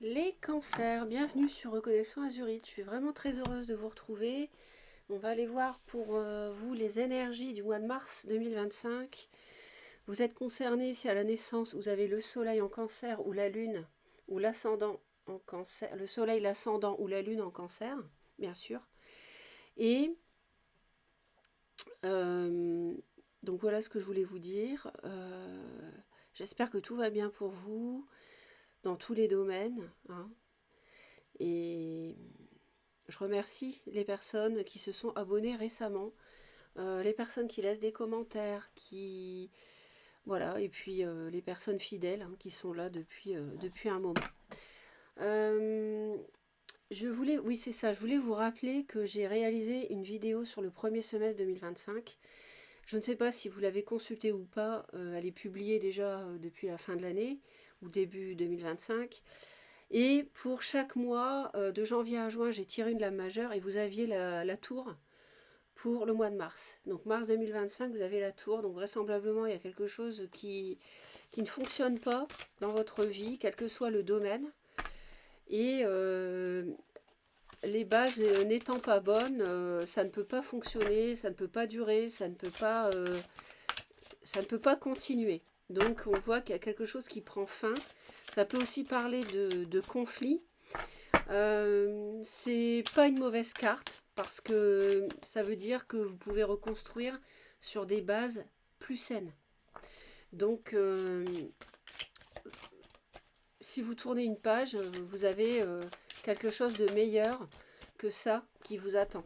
Les cancers, bienvenue sur Reconnexion Azurite. Je suis vraiment très heureuse de vous retrouver. On va aller voir pour vous les énergies du mois de mars 2025. Vous êtes concerné si à la naissance vous avez le soleil en cancer ou la lune ou l'ascendant en cancer, le soleil, l'ascendant ou la lune en cancer, bien sûr. Et euh, donc voilà ce que je voulais vous dire. J'espère que tout va bien pour vous dans tous les domaines, hein. Et je remercie les personnes qui se sont abonnées récemment, les personnes qui laissent des commentaires, qui voilà, et puis les personnes fidèles hein, qui sont là depuis un moment. Euh, oui c'est ça, je voulais vous rappeler que j'ai réalisé une vidéo sur le premier semestre 2025. Je ne sais pas si vous l'avez consultée ou pas, elle est publiée déjà depuis la fin de l'année ou début 2025. Et pour chaque mois, de janvier à juin, j'ai tiré une lame majeure et vous aviez la tour pour le mois de mars. Donc mars 2025, vous avez la tour. Donc vraisemblablement, il y a quelque chose qui ne fonctionne pas dans votre vie, quel que soit le domaine. Et les bases n'étant pas bonnes, ça ne peut pas fonctionner, ça ne peut pas durer, ça ne peut pas continuer. Donc on voit qu'il y a quelque chose qui prend fin. Ça peut aussi parler de conflit. C'est pas une mauvaise carte parce que ça veut dire que vous pouvez reconstruire sur des bases plus saines. Donc, si vous tournez une page, vous avez quelque chose de meilleur que ça qui vous attend.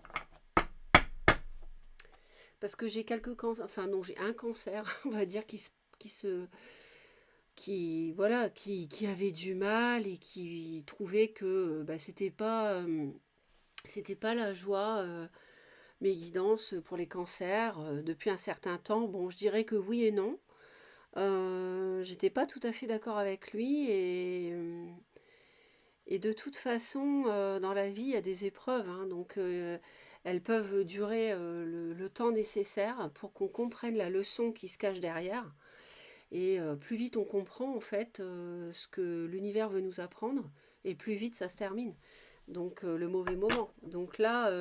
Parce que j'ai quelques cancers, enfin non, j'ai un cancer, on va dire, qui avait du mal et qui trouvait que c'était pas la joie, mes guidances pour les cancers depuis un certain temps. Bon, je dirais que oui et non. J'étais pas tout à fait d'accord avec lui et de toute façon, dans la vie, il y a des épreuves, hein, donc elles peuvent durer le temps nécessaire pour qu'on comprenne la leçon qui se cache derrière. Et plus vite on comprend en fait ce que l'univers veut nous apprendre, et plus vite ça se termine. Donc le mauvais moment. Donc là,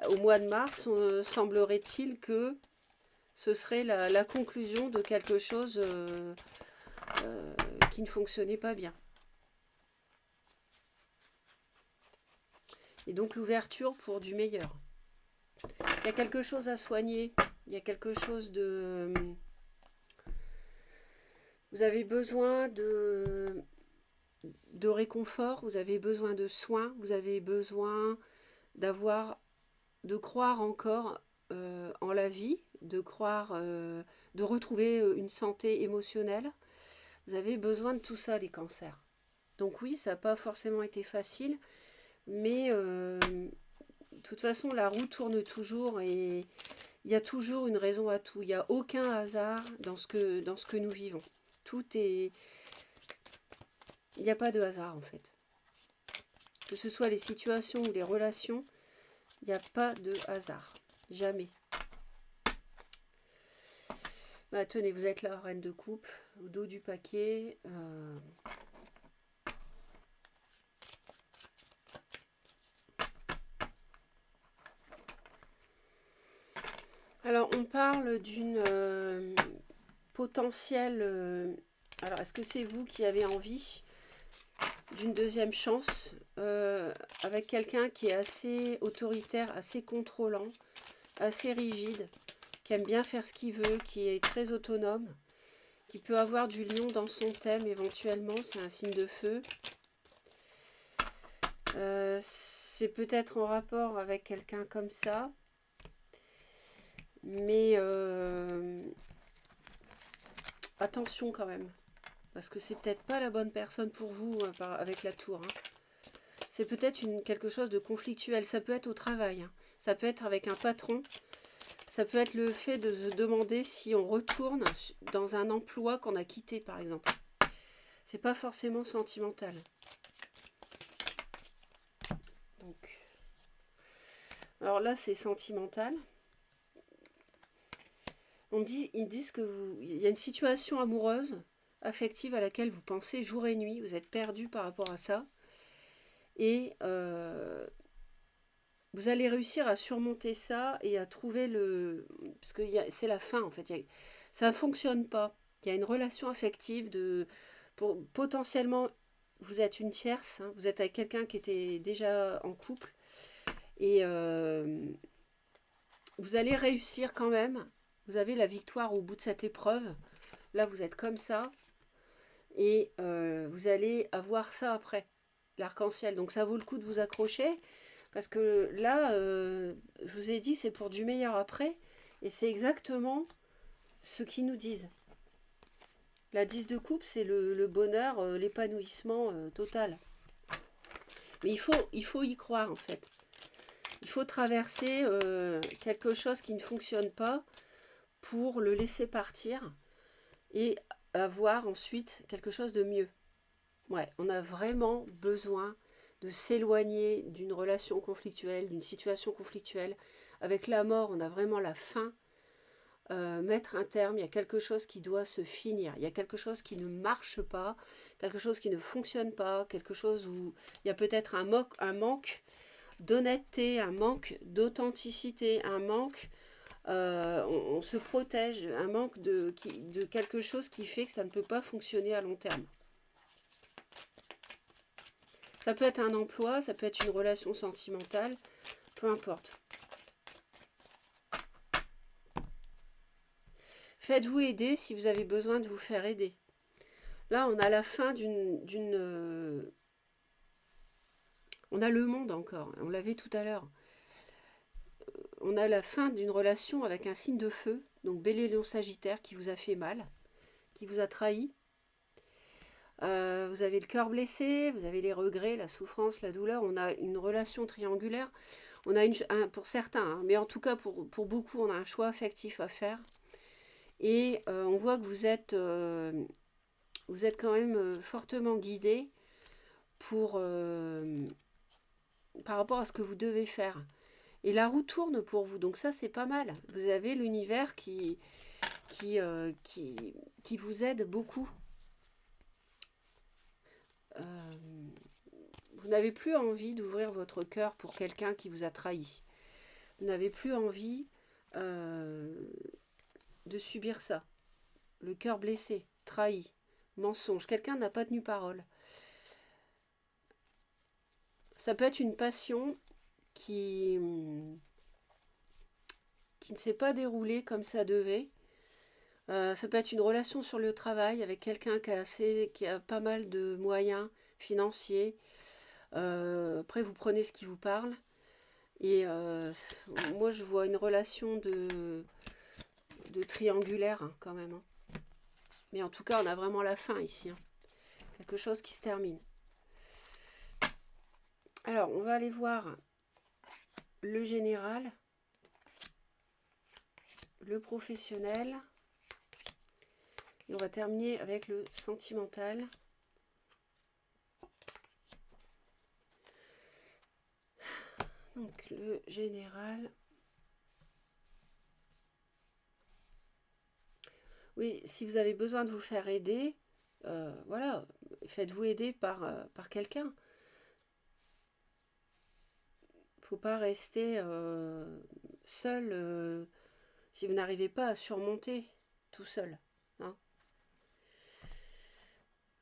au mois de mars, semblerait-il que ce serait la conclusion de quelque chose qui ne fonctionnait pas bien. Et donc l'ouverture pour du meilleur. Il y a quelque chose à soigner. Il y a quelque chose de... Vous avez besoin de réconfort, vous avez besoin de soins, vous avez besoin de croire encore en la vie, de retrouver une santé émotionnelle. Vous avez besoin de tout ça, les cancers. Donc oui, ça n'a pas forcément été facile, mais de toute façon, la roue tourne toujours et il y a toujours une raison à tout. Il n'y a aucun hasard dans ce que nous vivons. Tout est... Il n'y a pas de hasard en fait. Que ce soit les situations ou les relations, il n'y a pas de hasard. Jamais. Bah, tenez, vous êtes la reine de coupe, au dos du paquet. Alors, on parle d'une potentielle... alors, est-ce que c'est vous qui avez envie d'une deuxième chance avec quelqu'un qui est assez autoritaire, assez contrôlant, assez rigide, qui aime bien faire ce qu'il veut, qui est très autonome, qui peut avoir du lion dans son thème éventuellement, c'est un signe de feu. C'est peut-être en rapport avec quelqu'un comme ça, mais attention quand même, parce que c'est peut-être pas la bonne personne pour vous avec la tour, hein. C'est peut-être quelque chose de conflictuel, ça peut être au travail, hein. Ça peut être avec un patron, ça peut être le fait de se demander si on retourne dans un emploi qu'on a quitté par exemple. C'est pas forcément sentimental. Donc, alors là c'est sentimental. Ils disent que il y a une situation amoureuse, affective à laquelle vous pensez jour et nuit, vous êtes perdu par rapport à ça. Et vous allez réussir à surmonter ça et à trouver le... Parce que c'est la fin en fait. Ça ne fonctionne pas. Il y a une relation affective de... potentiellement, vous êtes une tierce, hein, vous êtes avec quelqu'un qui était déjà en couple. Et vous allez réussir quand même. Vous avez la victoire au bout de cette épreuve. Là, vous êtes comme ça. Et vous allez avoir ça après. L'arc-en-ciel. Donc ça vaut le coup de vous accrocher. Parce que là, je vous ai dit, c'est pour du meilleur après. Et c'est exactement ce qu'ils nous disent. La 10 de coupe, c'est le bonheur, l'épanouissement total. Mais il faut y croire en fait. Il faut traverser quelque chose qui ne fonctionne pas pour le laisser partir et avoir ensuite quelque chose de mieux. Ouais, on a vraiment besoin de s'éloigner d'une relation conflictuelle, d'une situation conflictuelle. Avec la mort, on a vraiment la fin. Mettre un terme, il y a quelque chose qui doit se finir. Il y a quelque chose qui ne marche pas, quelque chose qui ne fonctionne pas, quelque chose où il y a peut-être un manque d'honnêteté, un manque d'authenticité, un manque, on se protège, un manque de quelque chose qui fait que ça ne peut pas fonctionner à long terme. Ça peut être un emploi, ça peut être une relation sentimentale, peu importe. Faites-vous aider si vous avez besoin de vous faire aider. Là, on a la fin d'une... on a le monde encore, on l'avait tout à l'heure. On a la fin d'une relation avec un signe de feu, donc Bélier, Lion, Sagittaire, qui vous a fait mal, qui vous a trahi. Vous avez le cœur blessé, vous avez les regrets, la souffrance, la douleur. On a une relation triangulaire. On a pour certains, hein, mais en tout cas pour beaucoup, on a un choix affectif à faire. Et on voit que vous êtes quand même fortement guidé par rapport à ce que vous devez faire. Et la roue tourne pour vous, donc ça c'est pas mal. Vous avez l'univers qui vous aide beaucoup. Vous n'avez plus envie d'ouvrir votre cœur pour quelqu'un qui vous a trahi. Vous n'avez plus envie de subir ça. Le cœur blessé, trahi, mensonge. Quelqu'un n'a pas tenu parole. Ça peut être une passion qui ne s'est pas déroulée comme ça devait. Ça peut être une relation sur le travail avec quelqu'un qui a pas mal de moyens financiers. Après, vous prenez ce qui vous parle. Et moi, je vois une relation de triangulaire hein, quand même. Hein. Mais en tout cas, on a vraiment la fin ici. Hein. Quelque chose qui se termine. Alors, on va aller voir le général, le professionnel. Et on va terminer avec le sentimental. Donc, le général. Oui, si vous avez besoin de vous faire aider, voilà, faites-vous aider par quelqu'un. Faut pas rester seul si vous n'arrivez pas à surmonter tout seul. Hein.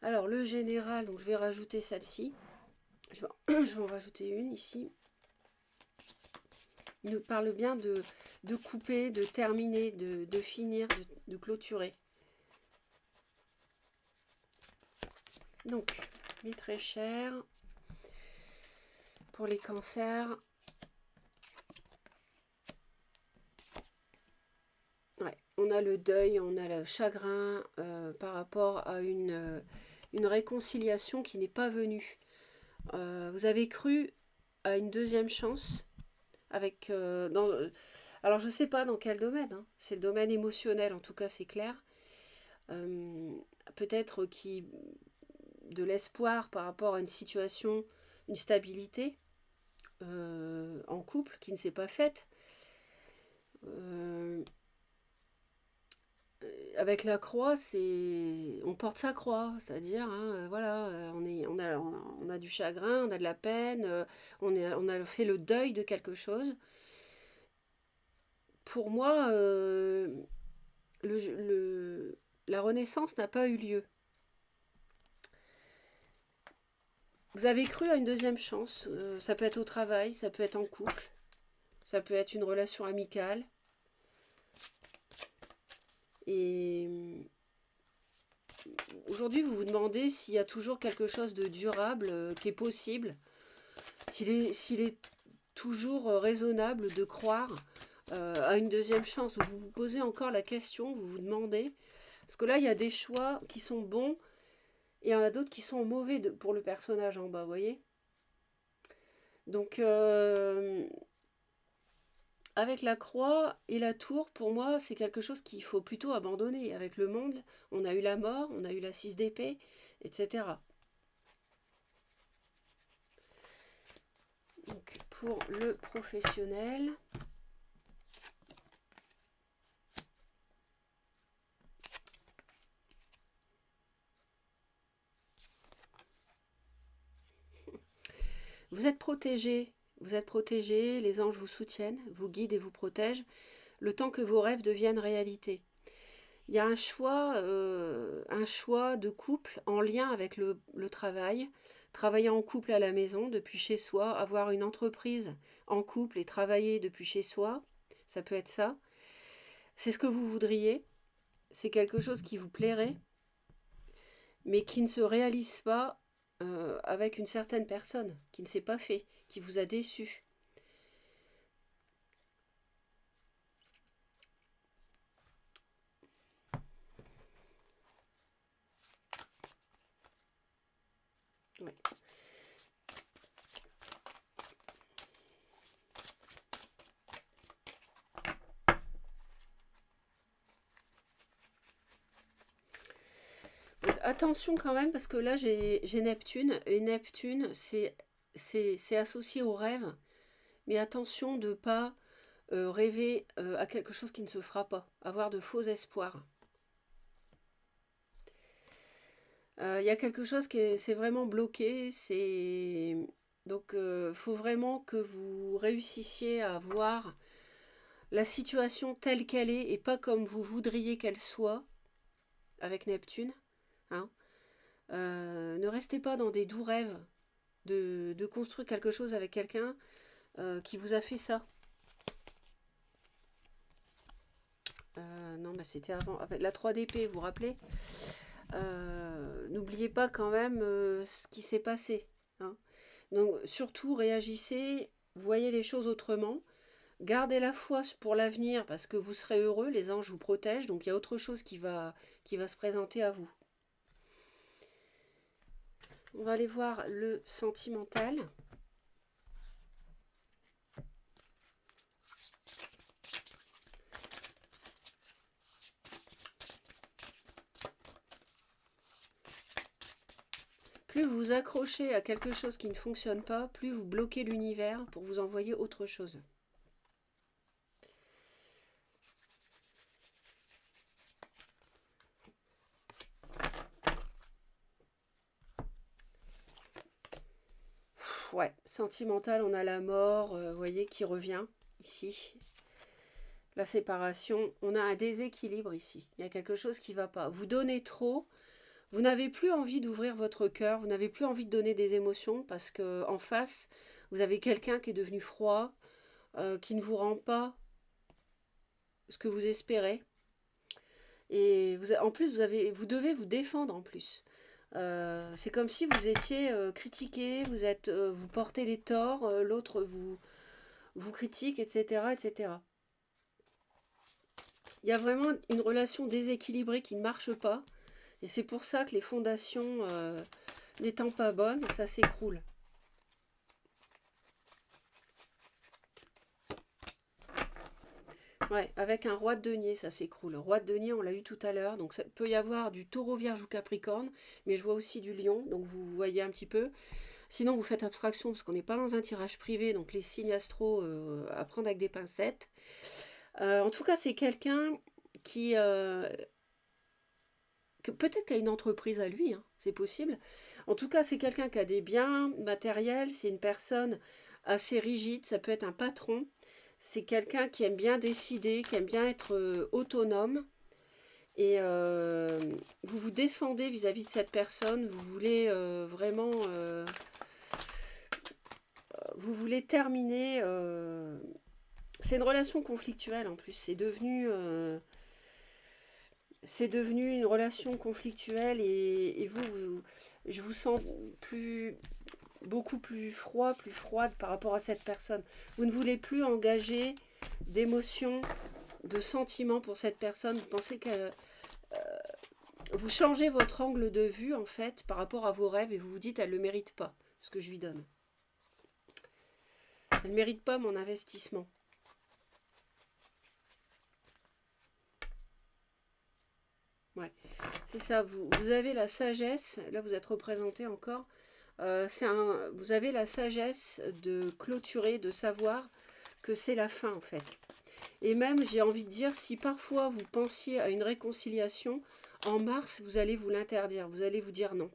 Alors, le général, donc je vais rajouter celle-ci. Je vais en rajouter une ici. Il nous parle bien de couper, de terminer, de finir, de clôturer. Donc, mes très chers, pour les cancers, ouais, on a le deuil, on a le chagrin par rapport à une réconciliation qui n'est pas venue. Vous avez cru à une deuxième chance avec... alors je ne sais pas dans quel domaine, hein. C'est le domaine émotionnel en tout cas c'est clair. Peut-être de l'espoir par rapport à une situation, une stabilité en couple qui ne s'est pas faite. Avec la croix, on porte sa croix, c'est-à-dire, hein, voilà, on a du chagrin, on a de la peine, on a fait le deuil de quelque chose. Pour moi, la renaissance n'a pas eu lieu. Vous avez cru à une deuxième chance. Ça peut être au travail, ça peut être en couple, ça peut être une relation amicale. Et aujourd'hui, vous vous demandez s'il y a toujours quelque chose de durable qui est possible, s'il est toujours raisonnable de croire à une deuxième chance. Vous vous posez encore la question, vous vous demandez. Parce que là, il y a des choix qui sont bons et il y en a d'autres qui sont mauvais pour le personnage en bas, vous voyez. Donc, avec la croix et la tour, pour moi, c'est quelque chose qu'il faut plutôt abandonner. Avec le monde, on a eu la mort, on a eu la 6 d'épée, etc. Donc, pour le professionnel, vous êtes protégé. Vous êtes protégé, les anges vous soutiennent, vous guident et vous protègent, le temps que vos rêves deviennent réalité. Il y a un choix de couple en lien avec le travail, travailler en couple à la maison, depuis chez soi, avoir une entreprise en couple et travailler depuis chez soi, ça peut être ça. C'est ce que vous voudriez, c'est quelque chose qui vous plairait, mais qui ne se réalise pas avec une certaine personne, qui ne s'est pas fait, qui vous a déçu. Ouais. Donc, attention quand même, parce que là j'ai Neptune, et Neptune c'est associé au rêve, mais attention de ne pas rêver à quelque chose qui ne se fera pas, avoir de faux espoirs. Il y a quelque chose qui c'est vraiment bloqué, donc faut vraiment que vous réussissiez à voir la situation telle qu'elle est et pas comme vous voudriez qu'elle soit avec Neptune. Hein. Ne restez pas dans des doux rêves de construire quelque chose avec quelqu'un qui vous a fait ça. Non, bah c'était avant. Avec la 3 d'épée, vous vous rappelez n'oubliez pas quand même ce qui s'est passé. Hein. Donc surtout réagissez, voyez les choses autrement. Gardez la foi pour l'avenir parce que vous serez heureux, les anges vous protègent, donc il y a autre chose qui va se présenter à vous. On va aller voir le sentimental. Plus vous vous accrochez à quelque chose qui ne fonctionne pas, plus vous bloquez l'univers pour vous envoyer autre chose. Ouais, sentimental, on a la mort, vous voyez, qui revient ici. La séparation, on a un déséquilibre ici. Il y a quelque chose qui ne va pas. Vous donnez trop, vous n'avez plus envie d'ouvrir votre cœur, vous n'avez plus envie de donner des émotions parce qu'en face, vous avez quelqu'un qui est devenu froid, qui ne vous rend pas ce que vous espérez. Et en plus, vous devez vous défendre en plus. C'est comme si vous étiez critiqué, vous portez les torts, l'autre vous critique, etc., etc. Il y a vraiment une relation déséquilibrée qui ne marche pas. Et c'est pour ça que les fondations n'étant pas bonnes, ça s'écroule. Ouais, avec un roi de denier, ça s'écroule. Roi de denier, on l'a eu tout à l'heure. Donc ça peut y avoir du taureau, vierge ou capricorne. Mais je vois aussi du lion. Donc vous voyez un petit peu. Sinon, vous faites abstraction parce qu'on n'est pas dans un tirage privé. Donc les signes astro à prendre avec des pincettes. En tout cas, c'est quelqu'un qui Peut-être qu'il a une entreprise à lui, hein, c'est possible. En tout cas, c'est quelqu'un qui a des biens matériels, c'est une personne assez rigide, ça peut être un patron. C'est quelqu'un qui aime bien décider, qui aime bien être autonome. Et vous vous défendez vis-à-vis de cette personne, vous voulez vraiment... vous voulez terminer... c'est une relation conflictuelle en plus, c'est devenu une relation conflictuelle et je vous sens beaucoup plus froid, plus froide par rapport à cette personne. Vous ne voulez plus engager d'émotions, de sentiments pour cette personne. Vous pensez que vous changez votre angle de vue en fait par rapport à vos rêves et vous vous dites elle ne le mérite pas ce que je lui donne. Elle ne mérite pas mon investissement. Ouais, c'est ça. Vous avez la sagesse. Là, vous êtes représenté encore. Vous avez la sagesse de clôturer, de savoir que c'est la fin en fait. Et même, j'ai envie de dire, si parfois vous pensiez à une réconciliation, en mars, vous allez vous l'interdire. Vous allez vous dire non.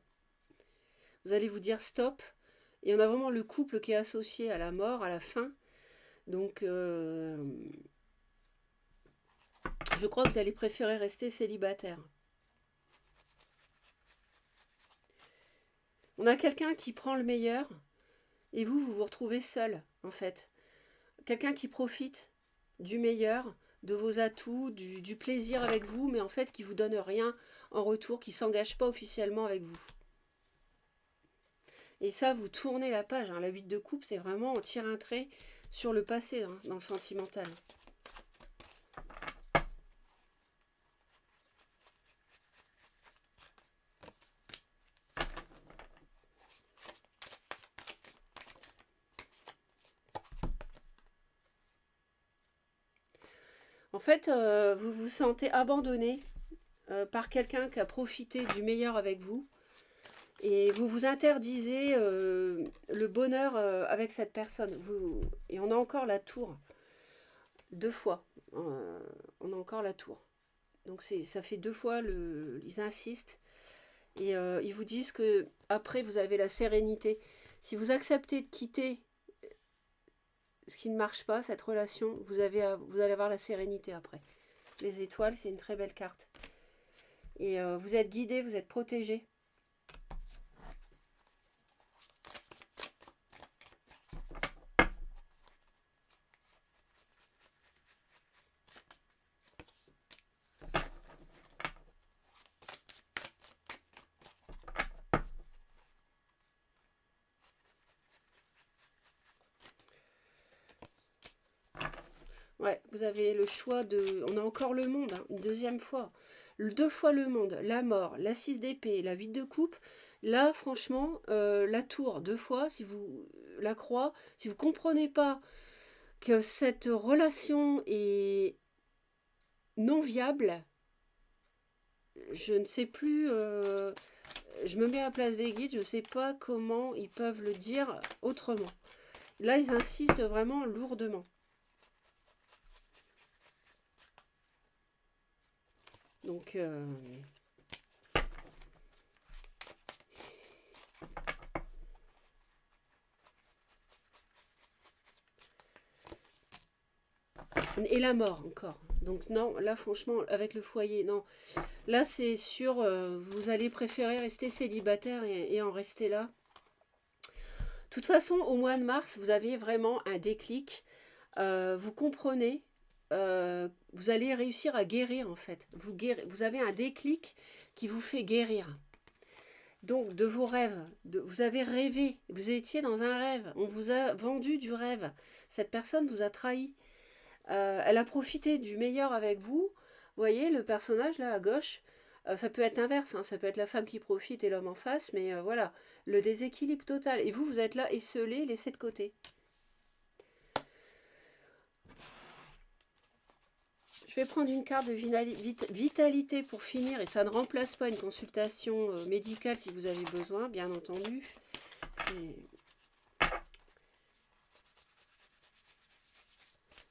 Vous allez vous dire stop. Et on a vraiment le couple qui est associé à la mort, à la fin. Donc, je crois que vous allez préférer rester célibataire. On a quelqu'un qui prend le meilleur et vous vous retrouvez seul, en fait. Quelqu'un qui profite du meilleur, de vos atouts, du plaisir avec vous, mais en fait qui vous donne rien en retour, qui s'engage pas officiellement avec vous. Et ça, vous tournez la page. Hein. La 8 de coupe, c'est vraiment on tire un trait sur le passé, hein, dans le sentimental. En fait, vous vous sentez abandonné par quelqu'un qui a profité du meilleur avec vous. Et vous vous interdisez le bonheur avec cette personne. Et on a encore la tour. 2 fois. On a encore la tour. Donc ça fait 2 fois, ils insistent. Et ils vous disent que après vous avez la sérénité. Si vous acceptez de quitter ce qui ne marche pas, cette relation, vous allez avoir la sérénité après. Les étoiles, c'est une très belle carte. Et vous êtes guidé, vous êtes protégé. Ouais, vous avez le choix de... On a encore le monde, hein, une deuxième fois. 2 fois le monde, la mort, la 6 d'épée, la 8 de coupe. Là, franchement, la tour, 2 fois, si vous... La croix, si vous comprenez pas que cette relation est non viable, je ne sais plus... je me mets à la place des guides, je ne sais pas comment ils peuvent le dire autrement. Là, ils insistent vraiment lourdement. Donc, et la mort encore. Donc non, là franchement, avec le foyer, non. Là c'est sûr, vous allez préférer rester célibataire et en rester là. De toute façon, au mois de mars, vous avez vraiment un déclic. Vous comprenez, vous allez réussir à guérir en fait. Vous avez un déclic qui vous fait guérir. Donc de vos rêves, vous avez rêvé, vous étiez dans un rêve, on vous a vendu du rêve. Cette personne vous a trahi. Elle a profité du meilleur avec vous. Vous voyez le personnage là à gauche, ça peut être inverse, hein, ça peut être la femme qui profite et l'homme en face, mais voilà, le déséquilibre total. Et vous, vous êtes là esselé, laissé de côté. Je vais prendre une carte de vitalité pour finir, et ça ne remplace pas une consultation médicale si vous avez besoin, bien entendu.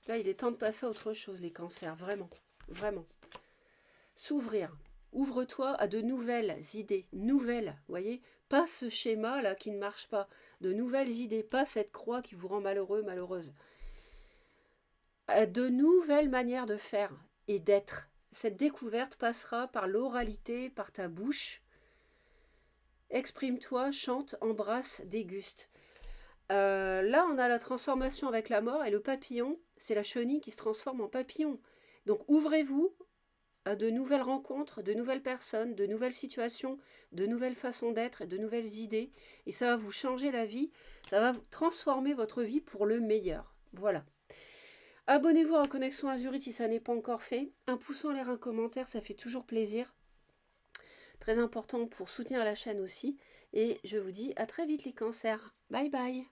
Là, il est temps de passer à autre chose, les cancers, vraiment, vraiment. S'ouvrir. Ouvre-toi à de nouvelles idées, nouvelles, voyez, pas ce schéma-là qui ne marche pas, de nouvelles idées, pas cette croix qui vous rend malheureux, malheureuse. De nouvelles manières de faire et d'être. Cette découverte passera par l'oralité, par ta bouche. Exprime-toi, chante, embrasse, déguste. Là, on a la transformation avec la mort et le papillon, c'est la chenille qui se transforme en papillon. Donc ouvrez-vous à de nouvelles rencontres, de nouvelles personnes, de nouvelles situations, de nouvelles façons d'être et de nouvelles idées. Et ça va vous changer la vie, ça va transformer votre vie pour le meilleur. Voilà. Abonnez-vous à Connexion Azurite si ça n'est pas encore fait. Un pouce en l'air, un commentaire, ça fait toujours plaisir. Très important pour soutenir la chaîne aussi. Et je vous dis à très vite les cancers. Bye bye.